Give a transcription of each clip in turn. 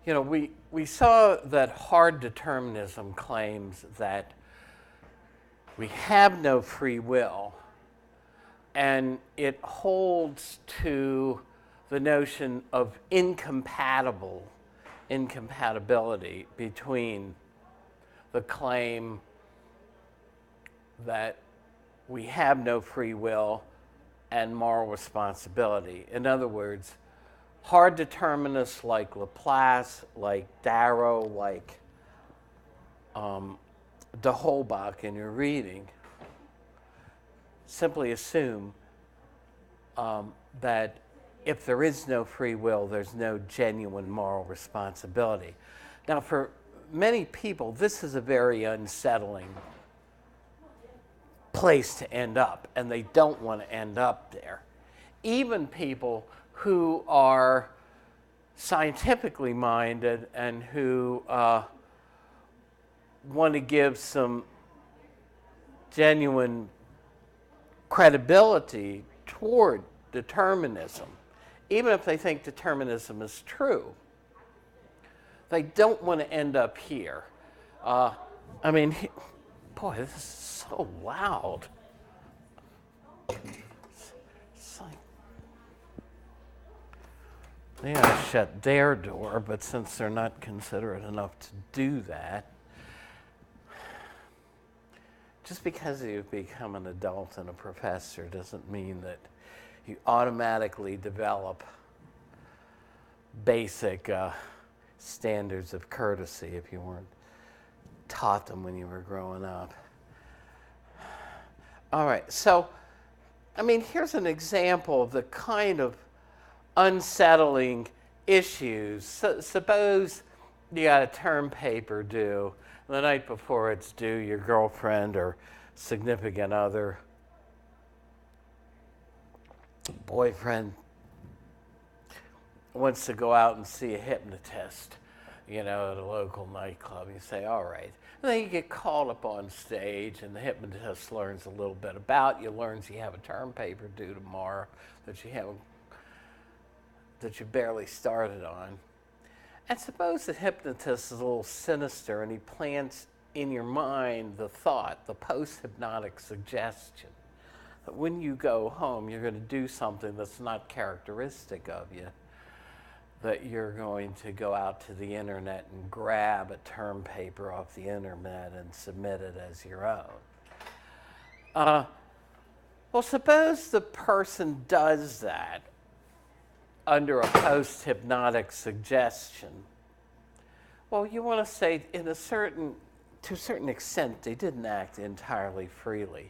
We saw that hard determinism claims that we have no free will, and it holds to the notion of incompatibility between the claim that we have no free will and moral responsibility. In other words, hard determinists like Laplace, like Darrow, like de Holbach in your reading simply assume that if there is no free will, there's no genuine moral responsibility. Now, for many people, this is a very unsettling place to end up, and they don't want to end up there. Even people who are scientifically minded and who want to give some genuine credibility toward determinism, even if they think determinism is true, they don't want to end up here. Boy, this is so loud. It's like they ought to shut their door, but since they're not considerate enough to do that, just because you've become an adult and a professor doesn't mean that you automatically develop basic standards of courtesy if you weren't taught them when you were growing up. All right, so, here's an example of the kind of unsettling issues. Suppose you got a term paper due. The night before it's due, your girlfriend or significant other, boyfriend, wants to go out and see a hypnotist, at a local nightclub. You say, all right. And then you get called up on stage, and the hypnotist learns a little bit about you, learns you have a term paper due tomorrow that you barely started on. And suppose the hypnotist is a little sinister and he plants in your mind the thought, the post-hypnotic suggestion, that when you go home, you're going to do something that's not characteristic of you, that you're going to go out to the internet and grab a term paper off the internet and submit it as your own. Well, suppose the person does that under a post-hypnotic suggestion. Well, you want to say to a certain extent, they didn't act entirely freely.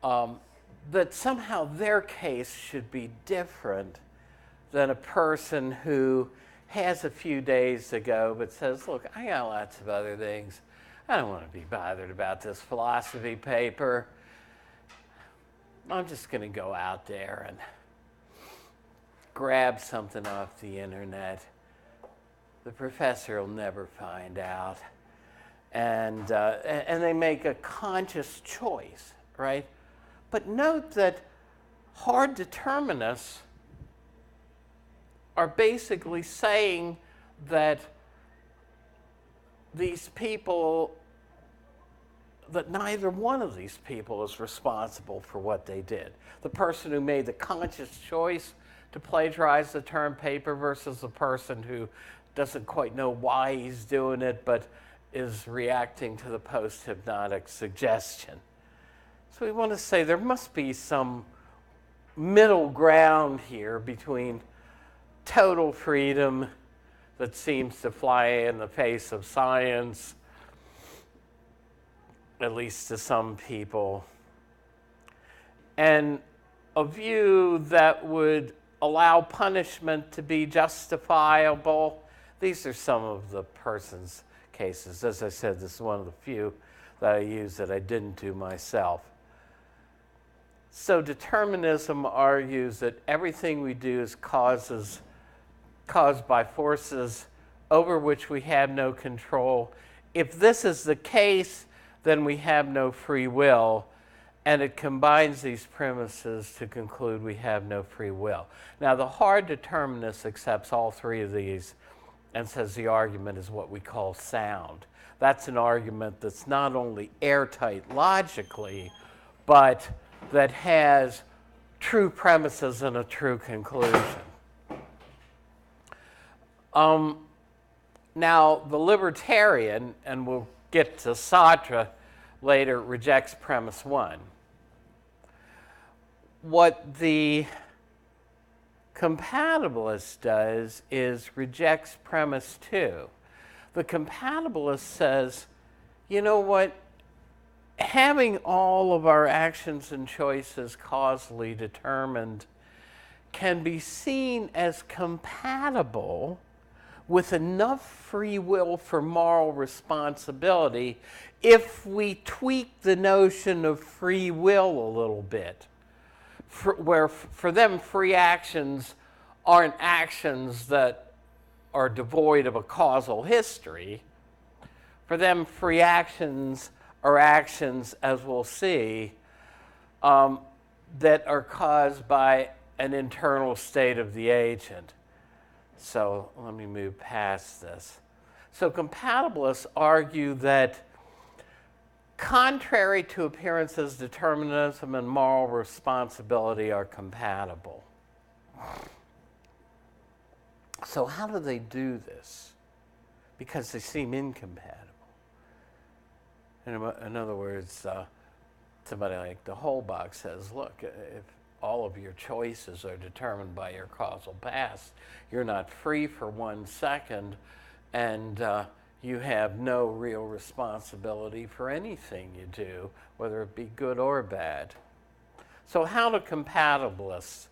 That somehow their case should be different than a person who has a few days to go but says, look, I got lots of other things. I don't want to be bothered about this philosophy paper. I'm just going to go out there and grab something off the internet. The professor will never find out. And they make a conscious choice, right? But note that hard determinists are basically saying that that neither one of these people is responsible for what they did. The person who made the conscious choice to plagiarize the term paper versus the person who doesn't quite know why he's doing it but is reacting to the post-hypnotic suggestion. So we want to say there must be some middle ground here between total freedom that seems to fly in the face of science, at least to some people, and a view that would allow punishment to be justifiable. These are some of the person's cases. As I said, this is one of the few that I use that I didn't do myself. So determinism argues that everything we do is caused by forces over which we have no control. If this is the case, then we have no free will, And it combines these premises to conclude we have no free will. Now, the hard determinist accepts all three of these and says the argument is what we call sound. That's an argument that's not only airtight logically, but that has true premises and a true conclusion. Now, the libertarian, and we'll get to Sartre later, rejects premise one. What the compatibilist does is rejects premise two. The compatibilist says, you know what, having all of our actions and choices causally determined can be seen as compatible with enough free will for moral responsibility if we tweak the notion of free will a little bit. Where for them, free actions aren't actions that are devoid of a causal history. For them, free actions are actions, as we'll see, that are caused by an internal state of the agent. So let me move past this. So compatibilists argue that contrary to appearances, determinism and moral responsibility are compatible. So how do they do this? Because they seem incompatible. In other words, somebody like de Holbach says, look, if all of your choices are determined by your causal past, you're not free for 1 second, and you have no real responsibility for anything you do, whether it be good or bad. So how do compatibilists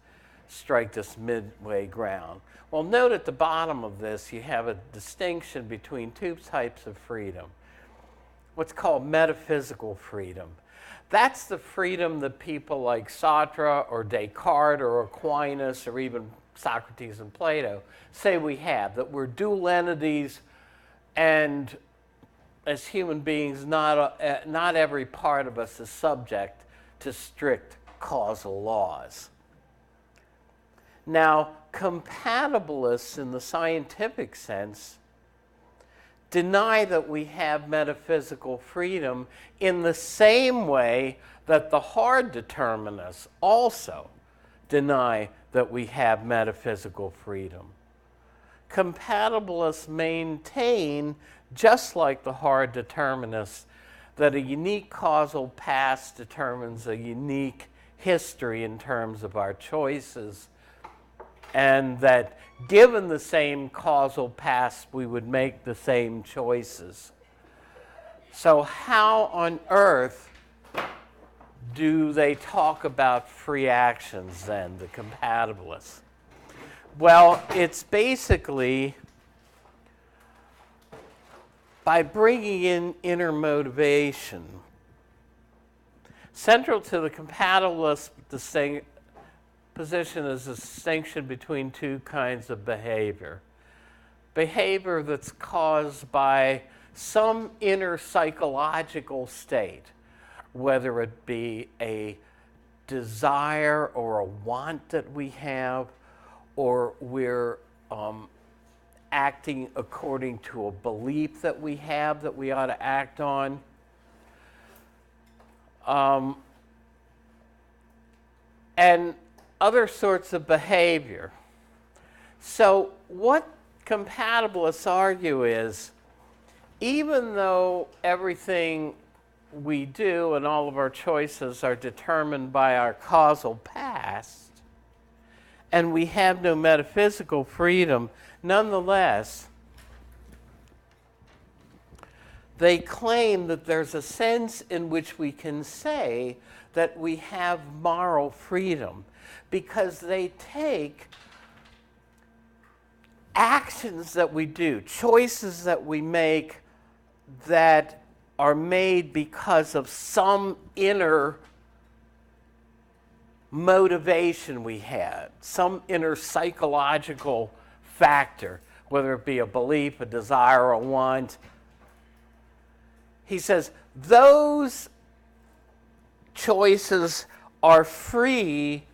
strike this midway ground? Well, note at the bottom of this, you have a distinction between two types of freedom. What's called metaphysical freedom. That's the freedom that people like Sartre or Descartes or Aquinas or even Socrates and Plato say we have, that we're dual entities, and as human beings, not every part of us is subject to strict causal laws. Now, compatibilists in the scientific sense deny that we have metaphysical freedom in the same way that the hard determinists also deny that we have metaphysical freedom. Compatibilists maintain, just like the hard determinists, that a unique causal past determines a unique history in terms of our choices, and that given the same causal past, we would make the same choices. So how on earth do they talk about free actions then, the compatibilists? Well, it's basically by bringing in inner motivation. Central to the compatibilist position is a distinction between two kinds of behavior. Behavior that's caused by some inner psychological state, whether it be a desire or a want that we have, or we're acting according to a belief that we have that we ought to act on. And other sorts of behavior. So what compatibilists argue is, even though everything we do and all of our choices are determined by our causal past, and we have no metaphysical freedom, nonetheless, they claim that there's a sense in which we can say that we have moral freedom, because they take actions that we do, choices that we make that are made because of some inner motivation we had, some inner psychological factor, whether it be a belief, a desire, a want. He says those choices are free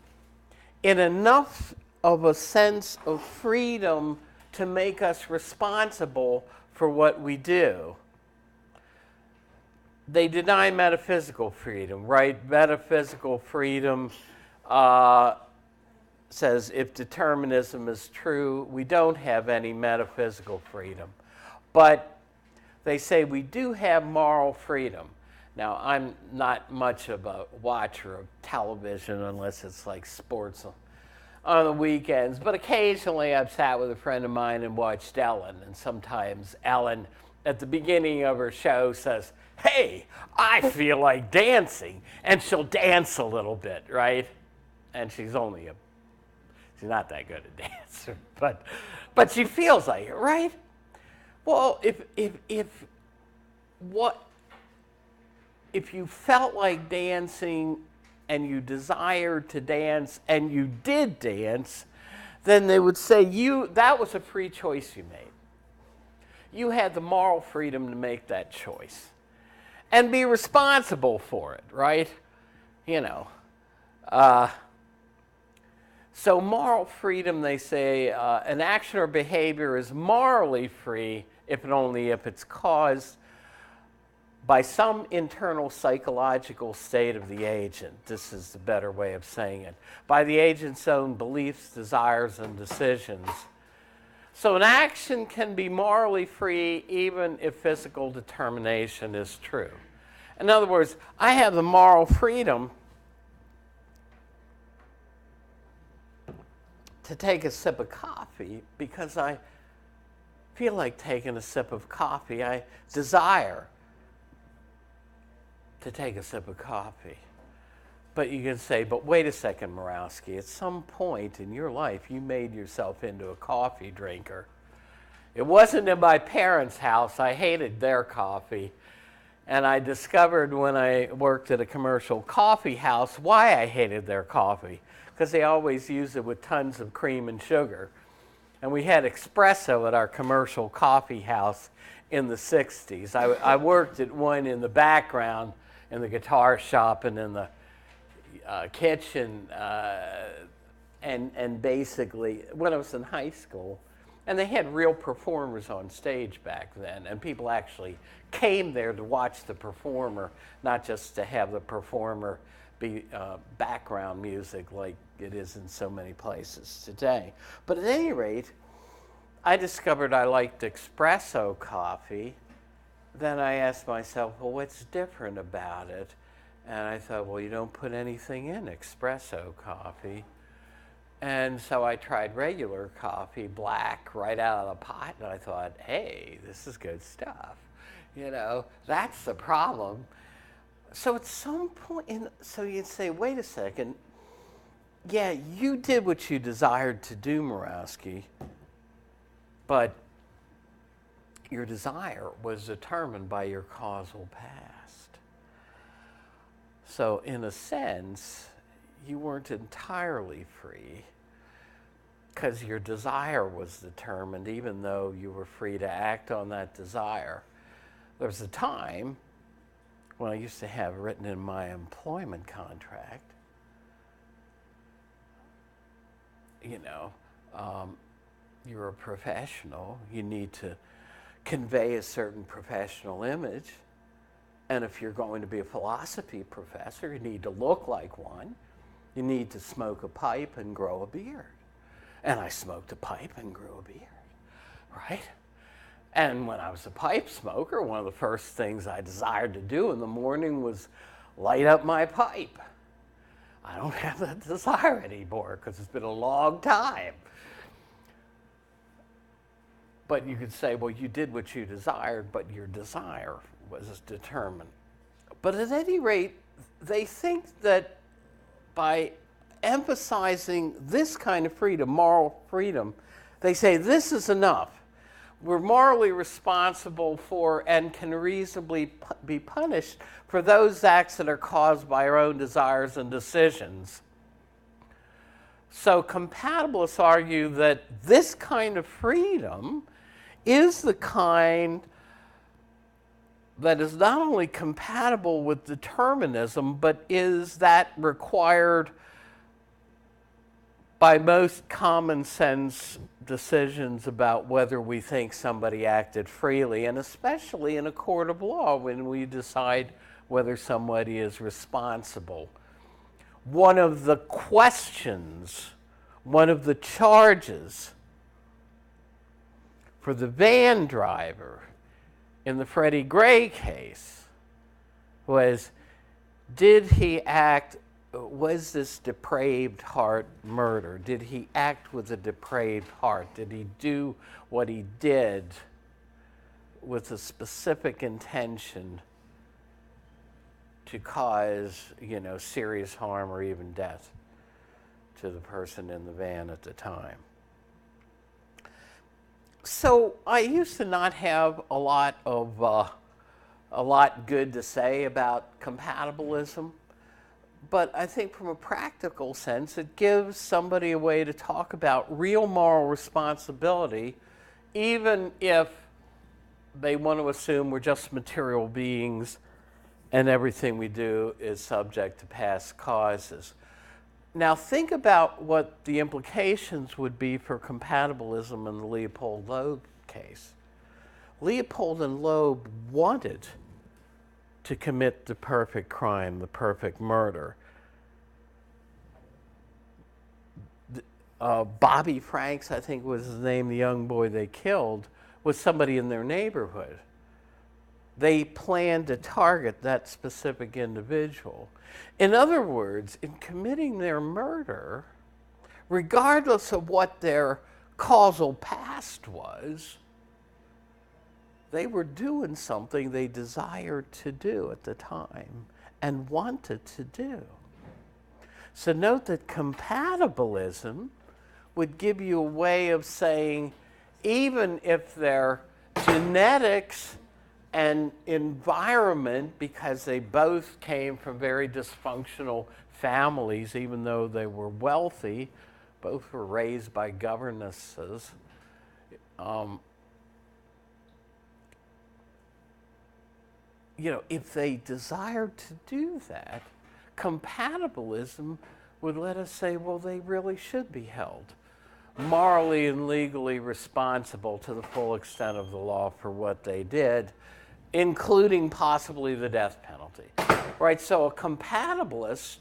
in enough of a sense of freedom to make us responsible for what we do. They deny metaphysical freedom, right? Metaphysical freedom says if determinism is true, we don't have any metaphysical freedom. But they say we do have moral freedom. Now, I'm not much of a watcher of television unless it's like sports on the weekends, but occasionally I've sat with a friend of mine and watched Ellen, and sometimes Ellen, at the beginning of her show, says, "Hey, I feel like dancing," and she'll dance a little bit, right? And she's not that good a dancer, but she feels like it, right? Well, if you felt like dancing and you desired to dance and you did dance, then they would say that was a free choice you made. You had the moral freedom to make that choice and be responsible for it, right? So moral freedom, they say, an action or behavior is morally free if it's caused by some internal psychological state of the agent. This is the better way of saying it. By the agent's own beliefs, desires, and decisions. So an action can be morally free even if physical determination is true. In other words, I have the moral freedom to take a sip of coffee because I feel like taking a sip of coffee. I desire to take a sip of coffee. But you can say, but wait a second, Murawski, at some point in your life you made yourself into a coffee drinker. It wasn't in my parents' house. I hated their coffee. And I discovered when I worked at a commercial coffee house why I hated their coffee. Because they always used it with tons of cream and sugar. And we had espresso at our commercial coffee house in the 60s. I worked at one in the background in the guitar shop and in the kitchen and basically when I was in high school. And they had real performers on stage back then, and people actually came there to watch the performer, not just to have the performer be background music like it is in so many places today. But at any rate, I discovered I liked espresso coffee. Then I asked myself, well, what's different about it? And I thought, well, you don't put anything in espresso coffee. And so I tried regular coffee, black, right out of the pot, and I thought, hey, this is good stuff. That's the problem. So at some point, so you'd say, wait a second, yeah, you did what you desired to do, Murawski, but your desire was determined by your causal past. So in a sense, you weren't entirely free because your desire was determined, even though you were free to act on that desire. There was a time when I used to have written in my employment contract, you're a professional, you need to convey a certain professional image, and if you're going to be a philosophy professor, you need to look like one, you need to smoke a pipe and grow a beard. And I smoked a pipe and grew a beard, right? And when I was a pipe smoker, one of the first things I desired to do in the morning was light up my pipe. I don't have that desire anymore because it's been a long time. But you could say, well, you did what you desired, but your desire was determined. But at any rate, they think that by emphasizing this kind of freedom, moral freedom, they say this is enough. We're morally responsible for and can reasonably be punished for those acts that are caused by our own desires and decisions. So compatibilists argue that this kind of freedom is the kind that is not only compatible with determinism, but is that required by most common sense decisions about whether we think somebody acted freely, and especially in a court of law when we decide whether somebody is responsible. One of the questions, one of the charges for the van driver in the Freddie Gray case was, did he act, was this depraved heart murder? Did he act with a depraved heart? Did he do what he did with a specific intention to cause, serious harm or even death to the person in the van at the time? So I used to not have a lot good to say about compatibilism, but I think from a practical sense, it gives somebody a way to talk about real moral responsibility, even if they want to assume we're just material beings and everything we do is subject to past causes. Now think about what the implications would be for compatibilism in the Leopold Loeb case. Leopold and Loeb wanted to commit the perfect crime, the perfect murder. Bobby Franks, I think was his name, the young boy they killed, was somebody in their neighborhood. They planned to target that specific individual. In other words, in committing their murder, regardless of what their causal past was, they were doing something they desired to do at the time and wanted to do. So note that compatibilism would give you a way of saying, even if their genetics and environment, because they both came from very dysfunctional families, even though they were wealthy, both were raised by governesses. If they desired to do that, compatibilism would let us say, well, they really should be held morally and legally responsible to the full extent of the law for what they did, including possibly the death penalty. Right? So a compatibilist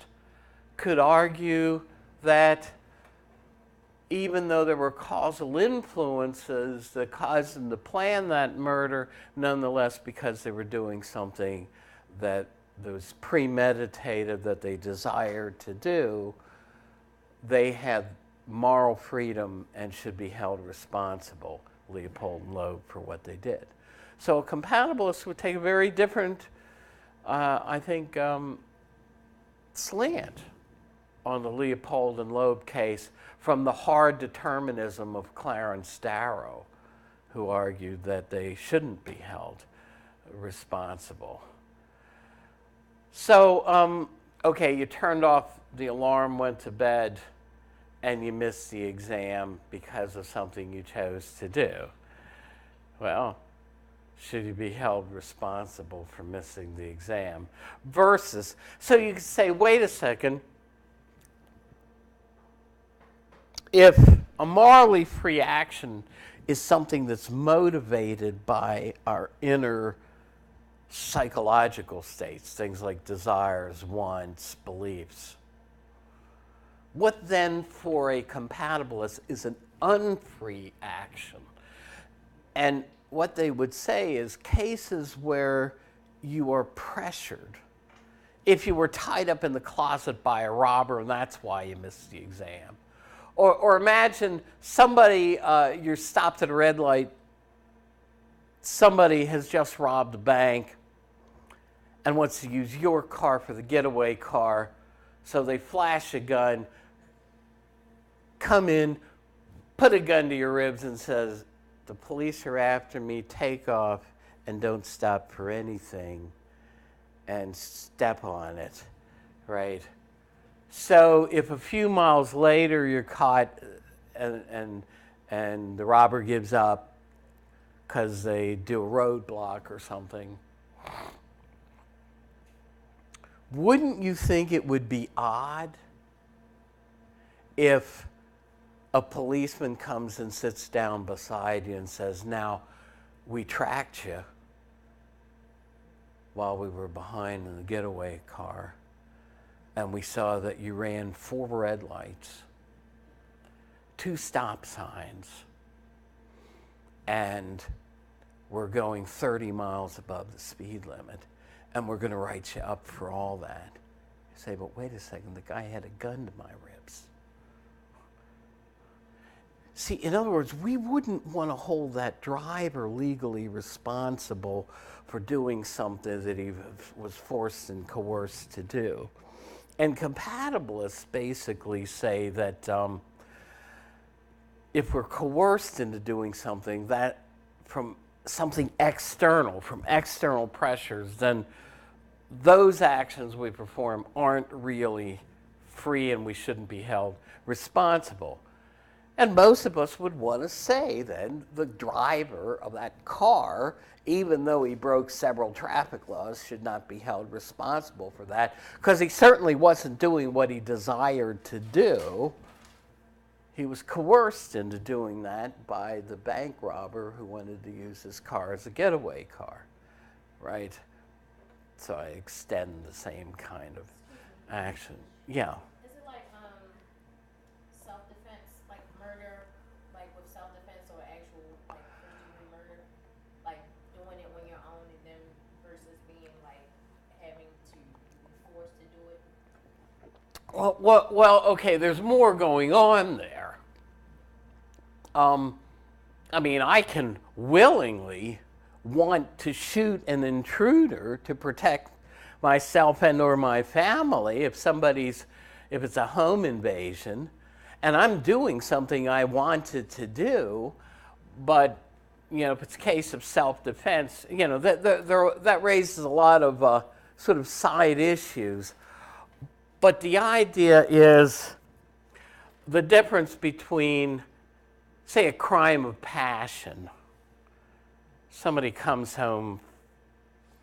could argue that even though there were causal influences that caused them to plan that murder, nonetheless, because they were doing something that was premeditated, that they desired to do, they had moral freedom and should be held responsible, Leopold and Loeb, for what they did. So a compatibilist would take a very different, slant on the Leopold and Loeb case from the hard determinism of Clarence Darrow, who argued that they shouldn't be held responsible. So, okay, you turned off the alarm, went to bed, and you missed the exam because of something you chose to do. Well, should you be held responsible for missing the exam? Versus, so you could say, wait a second, if a morally free action is something that's motivated by our inner psychological states, things like desires, wants, beliefs, what then for a compatibilist is an unfree action? And what they would say is cases where you are pressured. If you were tied up in the closet by a robber and that's why you missed the exam. Or imagine somebody, you're stopped at a red light, somebody has just robbed a bank and wants to use your car for the getaway car, so they flash a gun, come in, put a gun to your ribs and says, the police are after me, take off and don't stop for anything and step on it, right? So if a few miles later you're caught and the robber gives up because they do a roadblock or something, Wouldn't you think it would be odd if a policeman comes and sits down beside you and says, now, we tracked you while we were behind in the getaway car, and we saw that you ran 4 red lights, 2 stop signs, and we're going 30 miles above the speed limit, and we're going to write you up for all that. You say, but wait a second, the guy had a gun to my ribs. See, in other words, we wouldn't want to hold that driver legally responsible for doing something that he was forced and coerced to do. And compatibilists basically say that if we're coerced into doing something, that from something external, from external pressures, then those actions we perform aren't really free and we shouldn't be held responsible. And most of us would want to say then the driver of that car, even though he broke several traffic laws, should not be held responsible for that, because he certainly wasn't doing what he desired to do. He was coerced into doing that by the bank robber who wanted to use his car as a getaway car, right? So I extend the same kind of action. Yeah. Is it like self-defense, like murder, like with self-defense or actual like first-degree murder, like doing it when you're on it, then versus being like having to be forced to do it? Well, okay, there's more going on there. I mean, I can willingly want to shoot an intruder to protect myself and or my family if it's a home invasion, and I'm doing something I wanted to do, but if it's a case of self-defense, that raises a lot of sort of side issues. But the idea is the difference between, say, a crime of passion. Somebody comes home.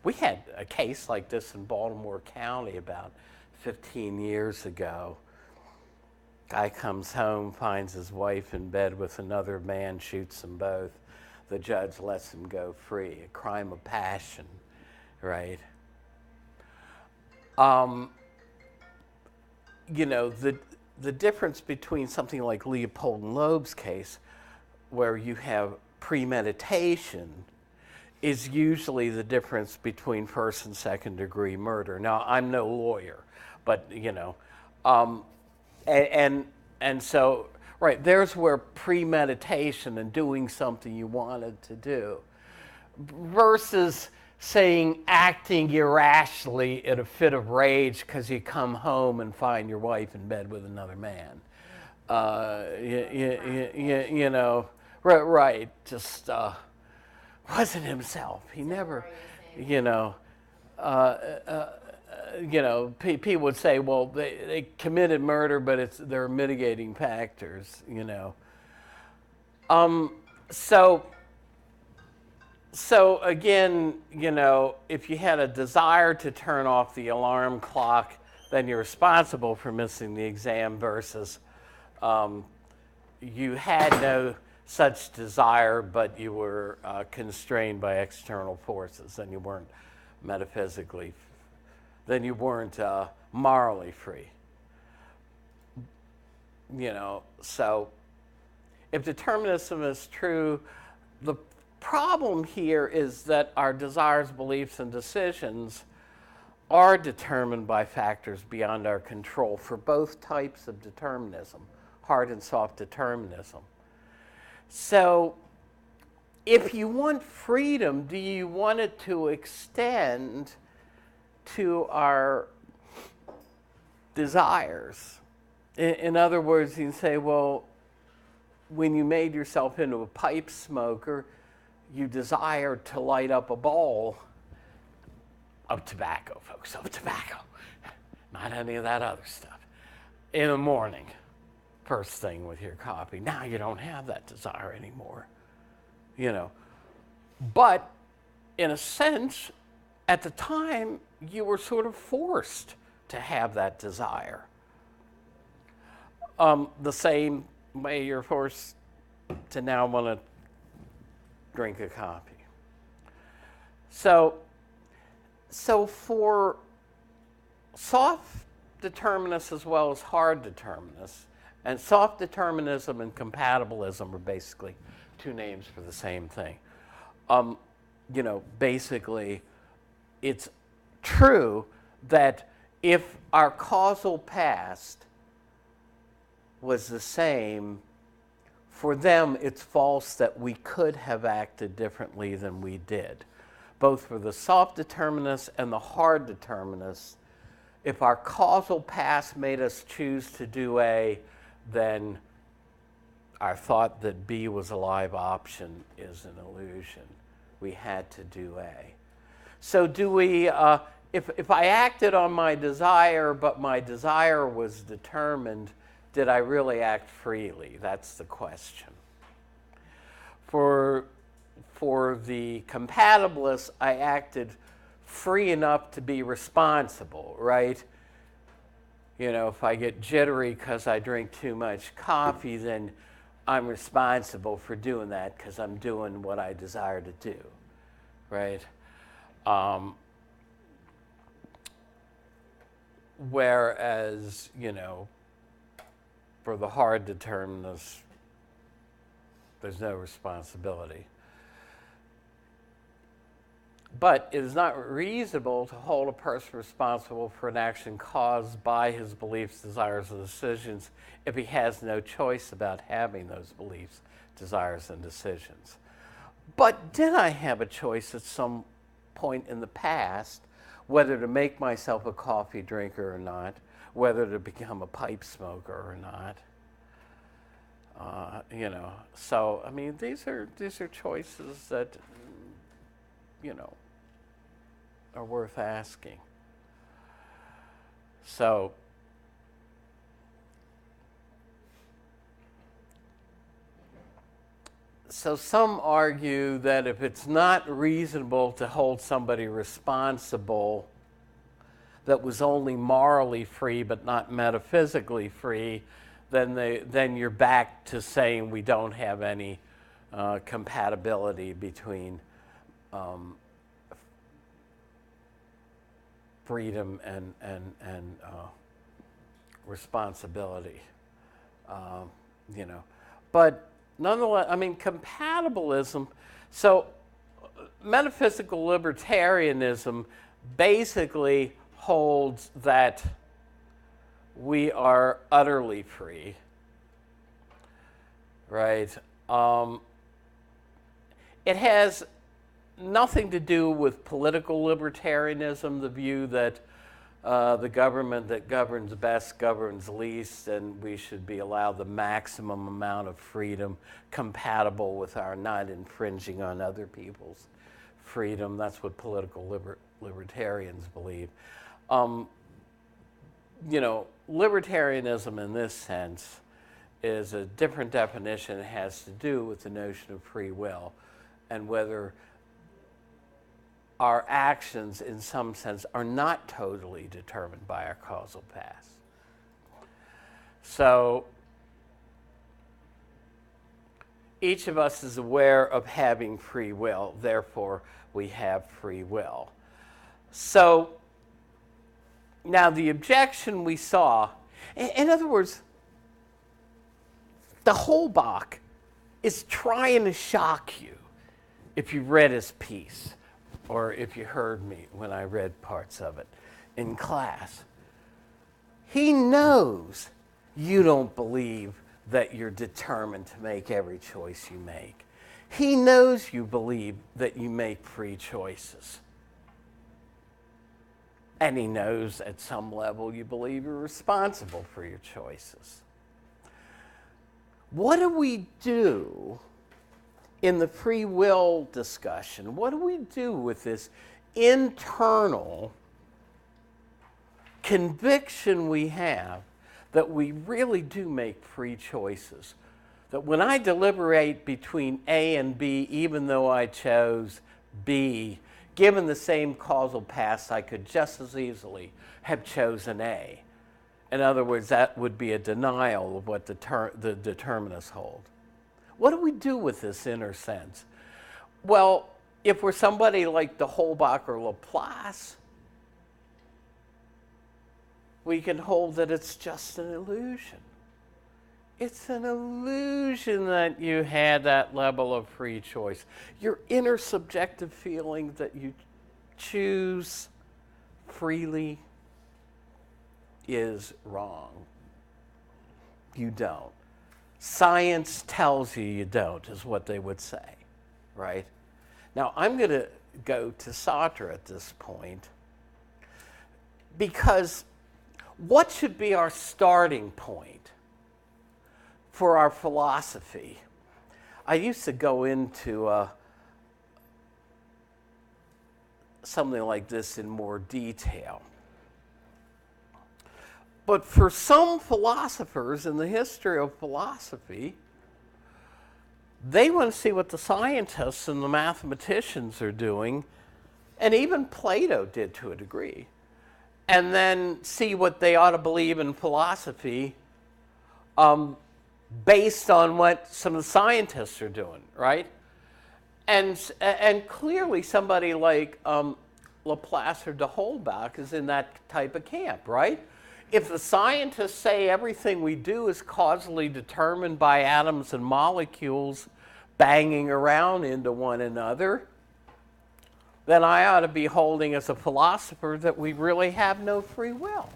We had a case like this in Baltimore County about 15 years ago. Guy comes home, finds his wife in bed with another man, shoots them both. The judge lets him go free. A crime of passion, right? The difference between something like Leopold and Loeb's case, where you have premeditation, is usually the difference between first and second degree murder. Now, I'm no lawyer, but and so, right, there's where premeditation and doing something you wanted to do versus saying acting irrationally in a fit of rage because you come home and find your wife in bed with another man. Right, just wasn't himself. He never, people would say, well, they committed murder, but they're mitigating factors, So again, if you had a desire to turn off the alarm clock, then you're responsible for missing the exam versus you had no such desire, but you were constrained by external forces, and you weren't metaphysically, then you weren't morally free. So if determinism is true, the problem here is that our desires, beliefs, and decisions are determined by factors beyond our control for both types of determinism, hard and soft determinism. So if you want freedom, do you want it to extend to our desires? In other words, you can say, well, when you made yourself into a pipe smoker, you desired to light up a bowl of tobacco, folks, of tobacco, not any of that other stuff, in the morning, first thing with your coffee. Now you don't have that desire anymore, But in a sense, at the time, you were sort of forced to have that desire. The same way you're forced to now want to drink a coffee. So for soft determinists as well as hard determinists, and soft determinism and compatibilism are basically two names for the same thing. Basically, it's true that if our causal past was the same, for them it's false that we could have acted differently than we did. Both for the soft determinists and the hard determinists, if our causal past made us choose to do A, then our thought that B was a live option is an illusion. We had to do A. So do we, if I acted on my desire, but my desire was determined, did I really act freely? That's the question. For the compatibilists, I acted free enough to be responsible, right? If I get jittery because I drink too much coffee, then I'm responsible for doing that because I'm doing what I desire to do, right? Whereas, for the hard determinists, there's no responsibility. But it is not reasonable to hold a person responsible for an action caused by his beliefs, desires, and decisions if he has no choice about having those beliefs, desires, and decisions. But did I have a choice at some point in the past whether to make myself a coffee drinker or not, whether to become a pipe smoker or not? So I mean, these are choices that are worth asking. So some argue that if it's not reasonable to hold somebody responsible that was only morally free but not metaphysically free, then you're back to saying we don't have any compatibility between freedom and responsibility, But nonetheless, I mean, compatibilism, so metaphysical libertarianism basically holds that we are utterly free, right? It has nothing to do with political libertarianism, the view that the government that governs best governs least, and we should be allowed the maximum amount of freedom compatible with our not infringing on other people's freedom. That's what political libertarians believe. Libertarianism in this sense is a different definition. It has to do with the notion of free will and whether our actions, in some sense, are not totally determined by our causal past. So each of us is aware of having free will, therefore we have free will. So now the objection we saw, in other words, the Holbach is trying to shock you if you read his piece or if you heard me when I read parts of it in class. He knows you don't believe that you're determined to make every choice you make. He knows you believe that you make free choices. And he knows at some level you believe you're responsible for your choices. What do we do in the free will discussion? What do we do with this internal conviction we have that we really do make free choices? That when I deliberate between A and B, even though I chose B, given the same causal paths, I could just as easily have chosen A. In other words, that would be a denial of what the determinists hold. What do we do with this inner sense? Well, if we're somebody like de Holbach or Laplace, we can hold that it's just an illusion. It's an illusion that you had that level of free choice. Your inner subjective feeling that you choose freely is wrong. You don't. Science tells you you don't, is what they would say, right? Now, I'm going to go to Sartre at this point, because what should be our starting point for our philosophy? I used to go into something like this in more detail. But for some philosophers in the history of philosophy, they want to see what the scientists and the mathematicians are doing, and even Plato did to a degree, and then see what they ought to believe in philosophy based on what some of the scientists are doing, right? And clearly somebody like Laplace or de Holbach is in that type of camp, right? If the scientists say everything we do is causally determined by atoms and molecules banging around into one another, then I ought to be holding as a philosopher that we really have no free will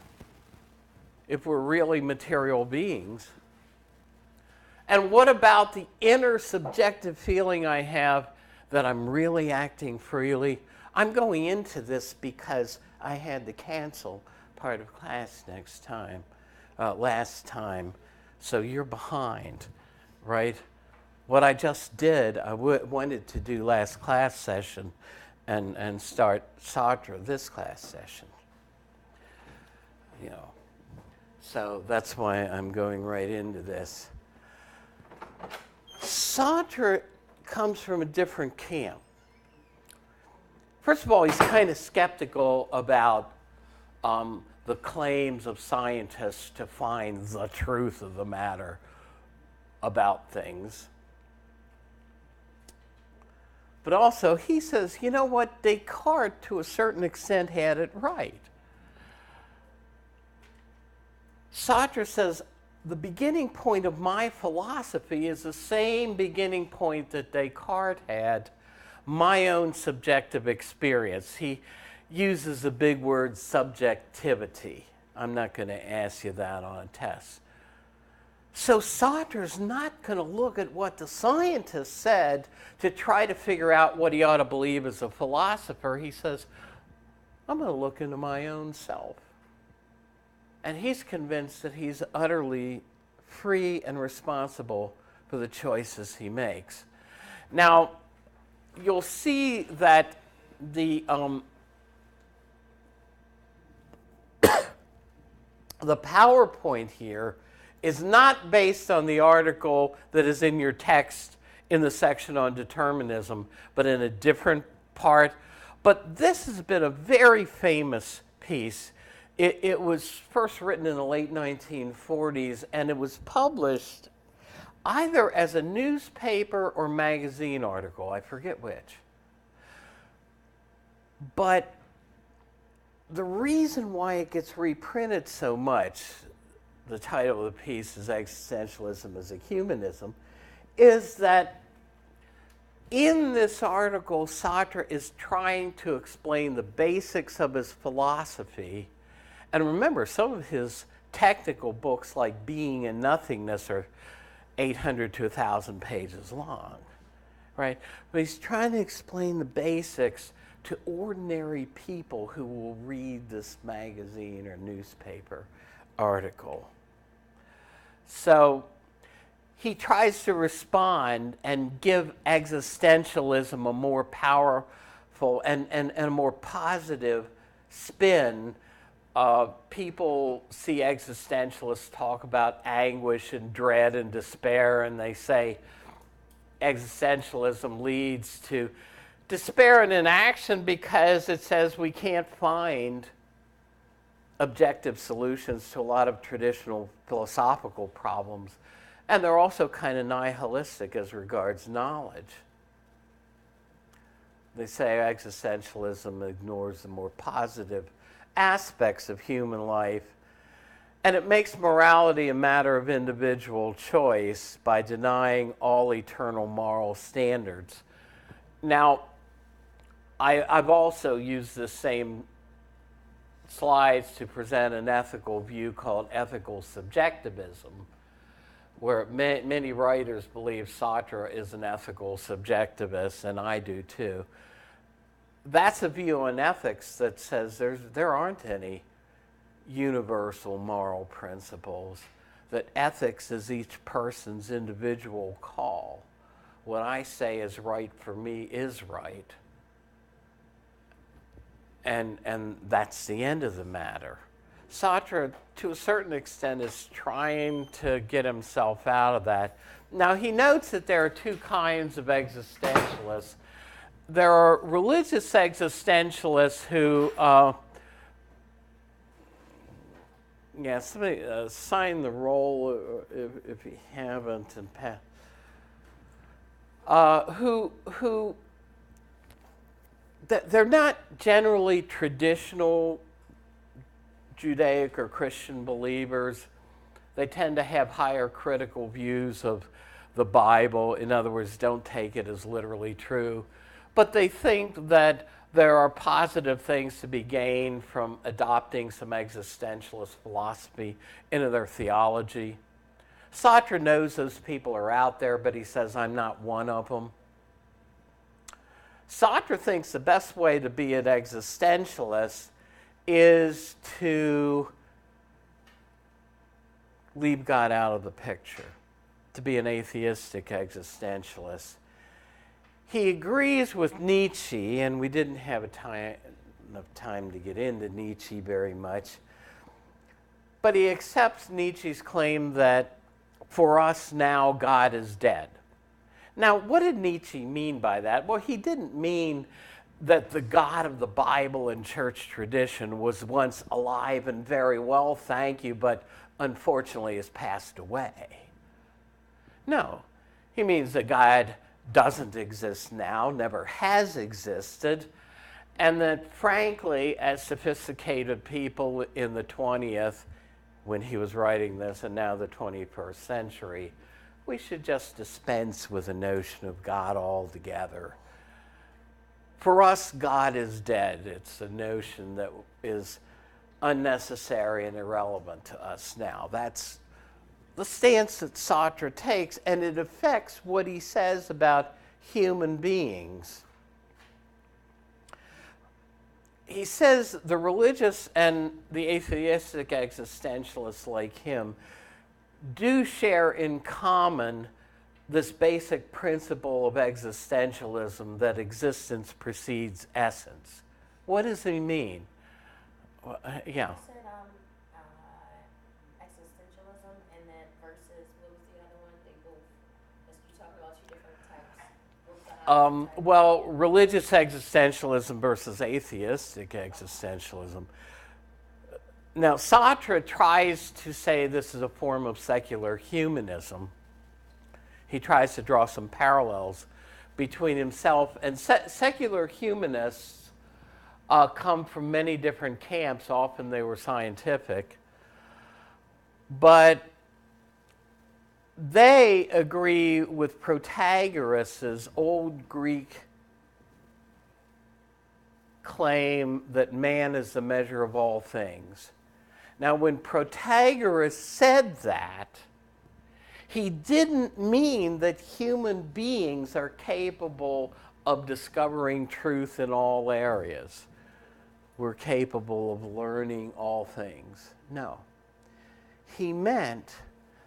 if we're really material beings. And what about the inner subjective feeling I have that I'm really acting freely? I'm going into this because I had to cancel part of class last time, so you're behind, right? What I just did, I wanted to do last class session and start Sartre this class session. You know, so that's why I'm going right into this. Sartre comes from a different camp. First of all, he's kind of skeptical about the claims of scientists to find the truth of the matter about things. But also, he says, you know what, Descartes, to a certain extent, had it right. Sartre says, the beginning point of my philosophy is the same beginning point that Descartes had, my own subjective experience. He uses the big word subjectivity. I'm not going to ask you that on a test. So Sartre's not going to look at what the scientists said to try to figure out what he ought to believe as a philosopher. He says, I'm going to look into my own self. And he's convinced that he's utterly free and responsible for the choices he makes. Now, you'll see that the PowerPoint here is not based on the article that is in your text in the section on determinism, but in a different part. But this has been a very famous piece. It was first written in the late 1940s, and it was published either as a newspaper or magazine article. I forget which. But the reason why it gets reprinted so much, the title of the piece is Existentialism as a Humanism, is that in this article, Sartre is trying to explain the basics of his philosophy. And remember, some of his technical books like Being and Nothingness are 800 to 1,000 pages long, right? But he's trying to explain the basics to ordinary people who will read this magazine or newspaper article. So he tries to respond and give existentialism a more powerful and a more positive spin. People see existentialists talk about anguish and dread and despair, and they say existentialism leads to despair and inaction because it says we can't find objective solutions to a lot of traditional philosophical problems. And they're also kind of nihilistic as regards knowledge. They say existentialism ignores the more positive aspects of human life, and it makes morality a matter of individual choice by denying all eternal moral standards. Now, I've also used the same slides to present an ethical view called ethical subjectivism, where many writers believe Sartre is an ethical subjectivist, and I do too. That's a view on ethics that says there aren't any universal moral principles, that ethics is each person's individual call. What I say is right for me is right. And that's the end of the matter. Sartre, to a certain extent, is trying to get himself out of that. Now, he notes that there are two kinds of existentialists. There are religious existentialists who, somebody sign the roll if you haven't, and who they're not generally traditional Judaic or Christian believers. They tend to have higher critical views of the Bible. In other words, don't take it as literally true. But they think that there are positive things to be gained from adopting some existentialist philosophy into their theology. Sartre knows those people are out there, but he says, I'm not one of them. Sartre thinks the best way to be an existentialist is to leave God out of the picture, to be an atheistic existentialist. He agrees with Nietzsche, and we didn't have enough time to get into Nietzsche very much, but he accepts Nietzsche's claim that for us now God is dead. Now, what did Nietzsche mean by that? Well, he didn't mean that the God of the Bible and church tradition was once alive and very well, thank you, but unfortunately has passed away. No, he means that God doesn't exist now, never has existed, and that frankly, as sophisticated people in the 20th, when he was writing this, and now the 21st century, we should just dispense with the notion of God altogether. For us, God is dead. It's a notion that is unnecessary and irrelevant to us now. That's the stance that Sartre takes, and it affects what he says about human beings. He says the religious and the atheistic existentialists like him do share in common this basic principle of existentialism that existence precedes essence. What does he mean? Yeah. You said existentialism and then versus, what was the other one? They both, you talked about two different types. What was the other type? Well, religious existentialism versus atheistic existentialism. Now, Sartre tries to say this is a form of secular humanism. He tries to draw some parallels between himself and secular humanists come from many different camps. Often they were scientific. But they agree with Protagoras' old Greek claim that man is the measure of all things. Now, when Protagoras said that, he didn't mean that human beings are capable of discovering truth in all areas. We're capable of learning all things. No. He meant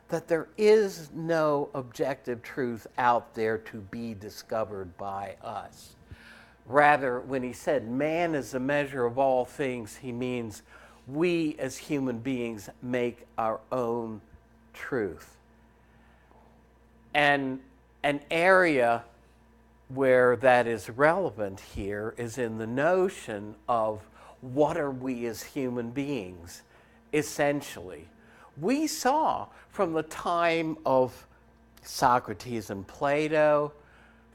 that there is no objective truth out there to be discovered by us. Rather, when he said man is the measure of all things, he means we as human beings make our own truth. And an area where that is relevant here is in the notion of what are we as human beings, essentially. We saw from the time of Socrates and Plato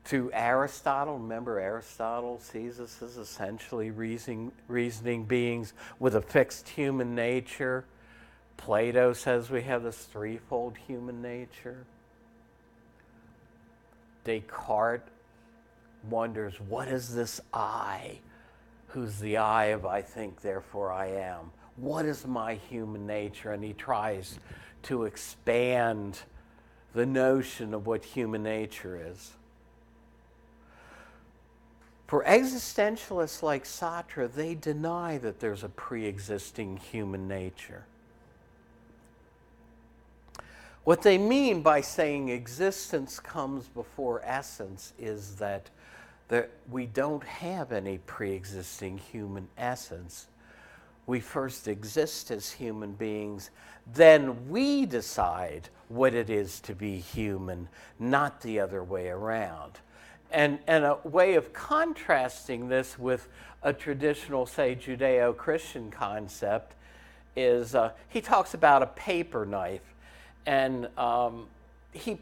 through Aristotle. Remember, Aristotle sees us as essentially reasoning beings with a fixed human nature. Plato says we have this threefold human nature. Descartes wonders, what is this I, who's the I of I think, therefore I am? What is my human nature? And he tries to expand the notion of what human nature is. For existentialists like Sartre, they deny that there's a pre-existing human nature. What they mean by saying existence comes before essence is that we don't have any pre-existing human essence. We first exist as human beings, then we decide what it is to be human, not the other way around. And a way of contrasting this with a traditional, say, Judeo-Christian concept is he talks about a paper knife. And he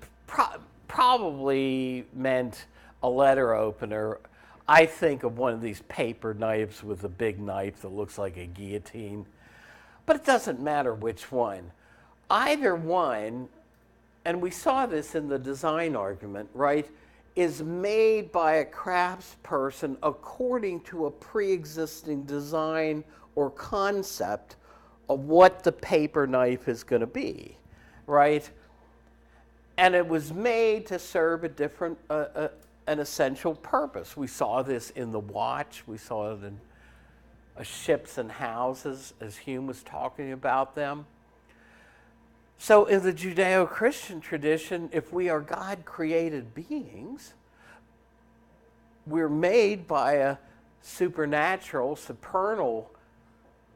probably meant a letter opener. I think of one of these paper knives with a big knife that looks like a guillotine. But it doesn't matter which one. Either one, and we saw this in the design argument, right, is made by a craftsperson according to a pre-existing design or concept of what the paper knife is going to be. Right? And it was made to serve a different, an essential purpose. We saw this in the watch. We saw it in ships and houses, as Hume was talking about them. So in the Judeo-Christian tradition, if we are God-created beings, we're made by a supernatural, supernal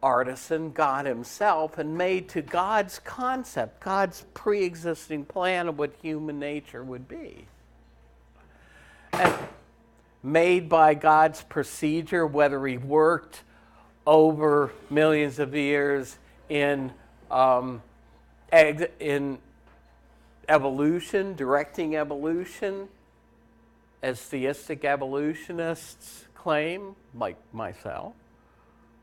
artisan, God himself, and made to God's concept, God's pre-existing plan of what human nature would be. And made by God's procedure, whether he worked over millions of years in evolution, directing evolution, as theistic evolutionists claim, like myself,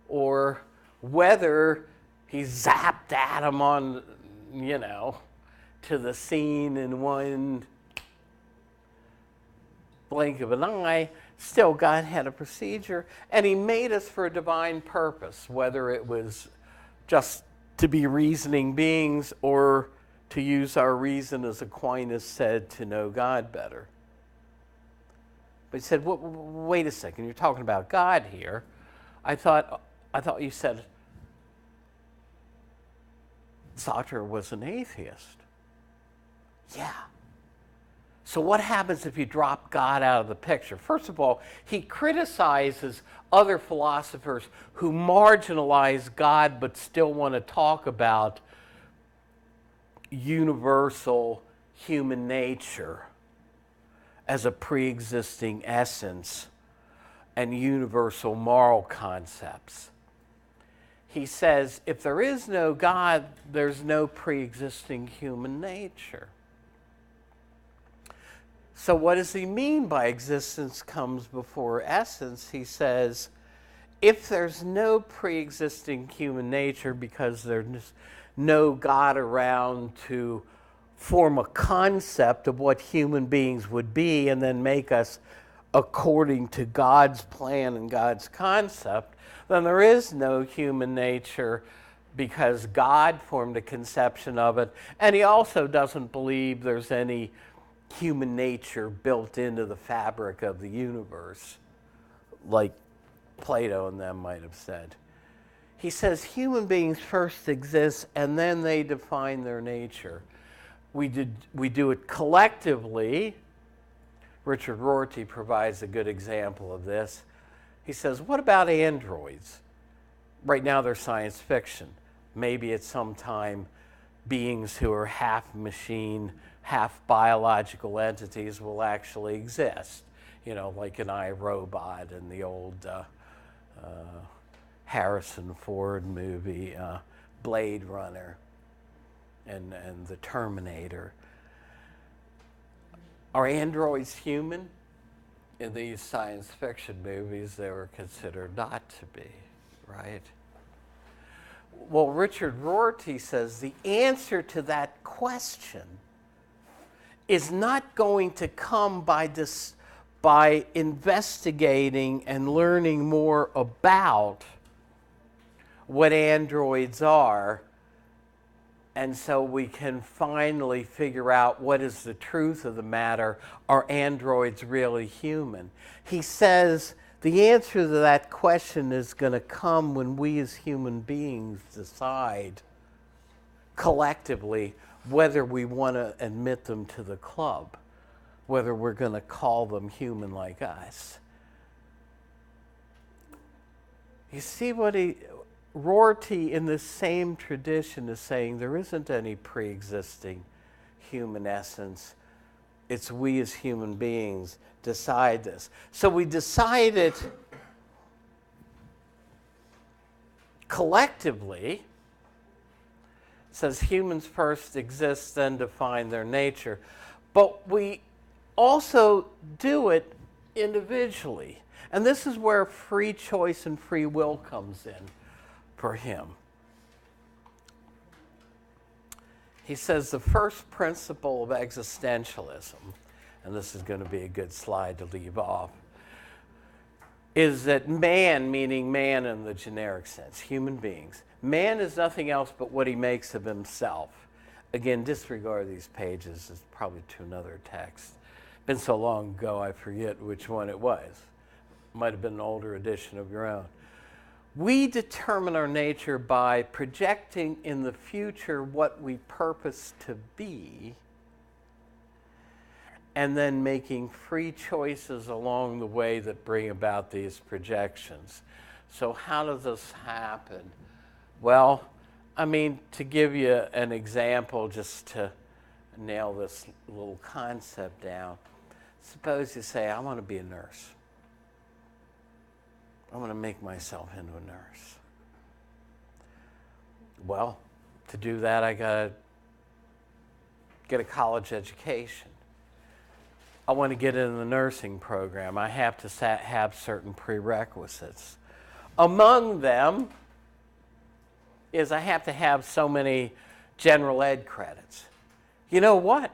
or whether he zapped Adam on, to the scene in one blink of an eye, still God had a procedure, and he made us for a divine purpose, whether it was just to be reasoning beings or to use our reason, as Aquinas said, to know God better. But he said, wait a second, you're talking about God here. I thought you said Sartre was an atheist. Yeah. So what happens if you drop God out of the picture? First of all, he criticizes other philosophers who marginalize God but still want to talk about universal human nature as a pre-existing essence and universal moral concepts. He says, if there is no God, there's no pre-existing human nature. So what does he mean by existence comes before essence? He says, if there's no pre-existing human nature because there's no God around to form a concept of what human beings would be and then make us according to God's plan and God's concept, then there is no human nature because God formed a conception of it. And he also doesn't believe there's any human nature built into the fabric of the universe, like Plato and them might have said. He says human beings first exist and then they define their nature. We do it collectively. Richard Rorty provides a good example of this. He says, what about androids? Right now they're science fiction. Maybe at some time beings who are half machine, half biological entities will actually exist. you know, like an iRobot in the old Harrison Ford movie, Blade Runner, and the Terminator. Are androids human? In these science fiction movies, they were considered not to be, right? Well, Richard Rorty says the answer to that question is not going to come by investigating and learning more about what androids are, and so we can finally figure out what is the truth of the matter. Are androids really human? He says the answer to that question is going to come when we as human beings decide collectively whether we want to admit them to the club, whether we're going to call them human like us. You see what Rorty, in the same tradition, is saying there isn't any pre-existing human essence. It's we as human beings decide this. So we decide it collectively. It says humans first exist, then define their nature. But we also do it individually. And this is where free choice and free will comes in for him. He says the first principle of existentialism, and this is going to be a good slide to leave off, is that man, meaning man in the generic sense, human beings, man is nothing else but what he makes of himself. Again, disregard these pages. It's probably to another text. Been so long ago I forget which one it was. Might have been an older edition of your own. We determine our nature by projecting in the future what we purpose to be, and then making free choices along the way that bring about these projections. So how does this happen? Well, I mean, to give you an example, just to nail this little concept down, suppose you say, I want to be a nurse. I want to make myself into a nurse. Well, to do that, I got to get a college education. I want to get into the nursing program. I have to have certain prerequisites. Among them is I have to have so many general ed credits. You know what?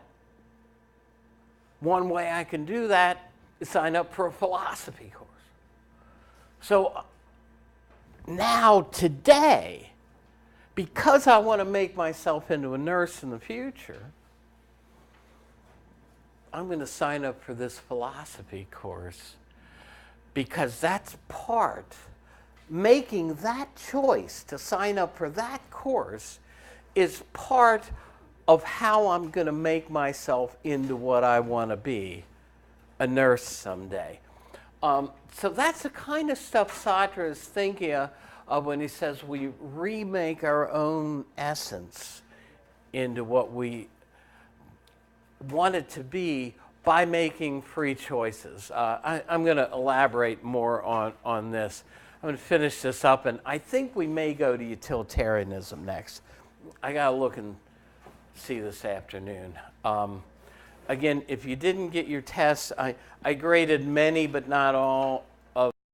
One way I can do that is sign up for a philosophy course. So now, today, because I want to make myself into a nurse in the future, I'm going to sign up for this philosophy course, because that's part, making that choice to sign up for that course is part of how I'm going to make myself into what I want to be, a nurse someday. So that's the kind of stuff Sartre is thinking of when he says we remake our own essence into what we want it to be by making free choices. I'm going to elaborate more on this. I'm going to finish this up, and I think we may go to utilitarianism next. I got to look and see this afternoon. Again, if you didn't get your tests, I graded many but not all